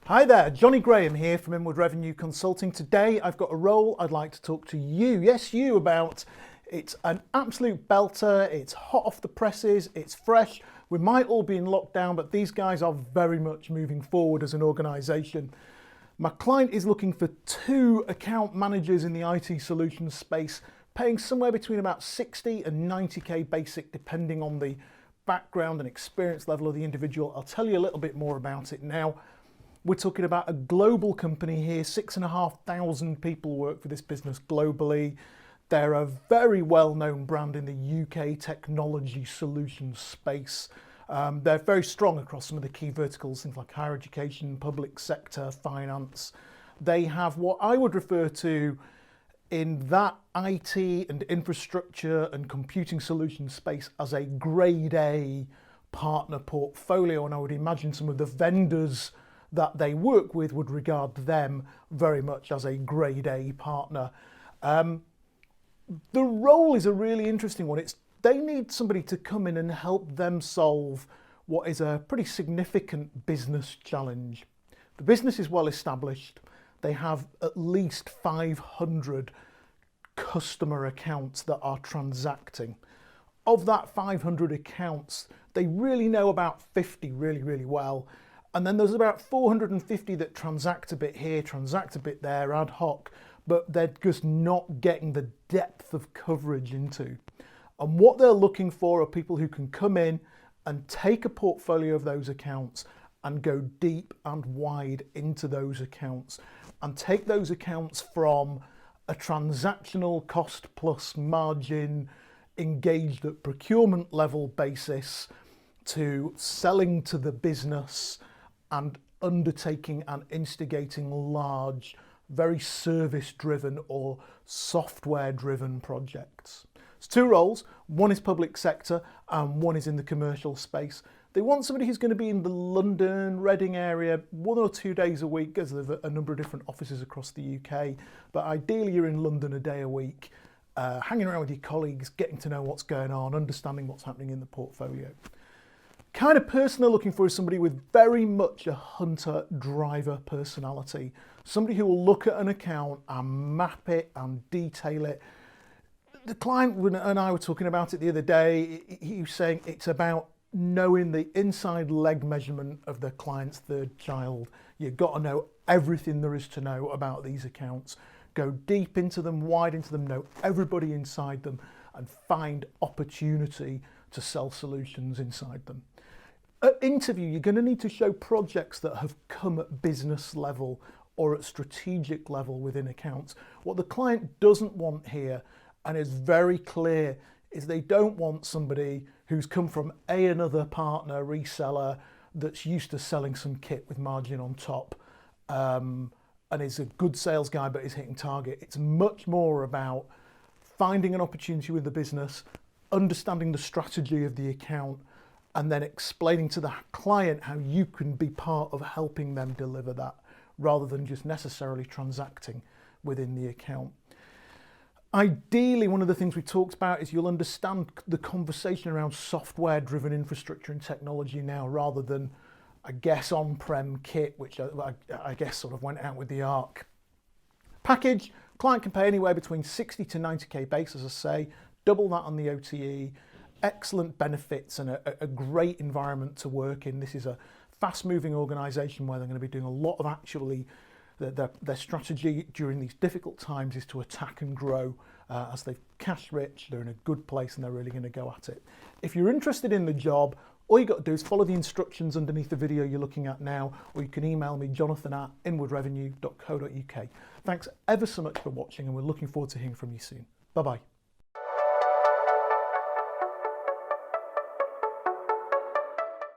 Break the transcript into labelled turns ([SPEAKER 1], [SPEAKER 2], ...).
[SPEAKER 1] Hi there, Johnny Graham here from Inward Revenue Consulting. Today I've got a role I'd like to talk to you, yes you, about. It's an absolute belter, it's hot off the presses, it's fresh. We might all be in lockdown, but these guys are very much moving forward as an organisation. My client is looking for 2 account managers in the IT solutions space, paying somewhere between about 60 and 90k basic, depending on the background and experience level of the individual. I'll tell you a little bit more about it now. We're talking about a global company here. 6,500 people work for this business globally. They're a very well-known brand in the UK technology solutions space. They're very strong across some of the key verticals, things like higher education, public sector, finance. They have what I would refer to in that IT and infrastructure and computing solutions space as a grade A partner portfolio, and I would imagine some of the vendors that they work with would regard them very much as a grade A partner. The role is a really interesting one. They need somebody to come in and help them solve what is a pretty significant business challenge. The business is well established. They have at least 500 customer accounts that are transacting. Of that 500 accounts, they really know about 50 really well. And then there's about 450 that transact a bit here, transact a bit there, ad hoc, but they're just not getting the depth of coverage into. And what they're looking for are people who can come in and take a portfolio of those accounts and go deep and wide into those accounts and take those accounts from a transactional cost plus margin engaged at procurement level basis to selling to the business and undertaking and instigating large, very service-driven or software-driven projects. It's 2 roles. One is public sector and one is in the commercial space. They want somebody who's going to be in the London, Reading area 1 or 2 days a week, because there's a number of different offices across the UK. But ideally you're in London a day a week, hanging around with your colleagues, getting to know what's going on, understanding what's happening in the portfolio. Kind of person they're looking for is somebody with very much a hunter-driver personality. Somebody who will look at an account and map it and detail it. The client and I were talking about it the other day. He was saying it's about knowing the inside leg measurement of the client's 3rd child. You've got to know everything there is to know about these accounts. Go deep into them, wide into them, know everybody inside them, and find opportunity to sell solutions inside them. At interview, you're going to need to show projects that have come at business level or at strategic level within accounts. What the client doesn't want here, and is very clear, is they don't want somebody who's come from another partner, reseller, that's used to selling some kit with margin on top, and is a good sales guy but is hitting target. It's much more about finding an opportunity with the business, understanding the strategy of the account, and then explaining to the client how you can be part of helping them deliver that, rather than just necessarily transacting within the account. Ideally, one of the things we talked about is you'll understand the conversation around software-driven infrastructure and technology now, rather than, I guess, on-prem kit, which I guess sort of went out with the arc. Package, client can pay anywhere between 60 to 90k base, as I say, double that on the OTE. Excellent benefits and a great environment to work in. This is a fast-moving organisation where they're going to be doing a lot of their strategy during these difficult times is to attack and grow. As they've cash rich, they're in a good place and they're really going to go at it. If you're interested in the job, all you've got to do is follow the instructions underneath the video you're looking at now, or you can email me, jonathan@inwardrevenue.co.uk. Thanks ever so much for watching, and we're looking forward to hearing from you soon. Bye-bye.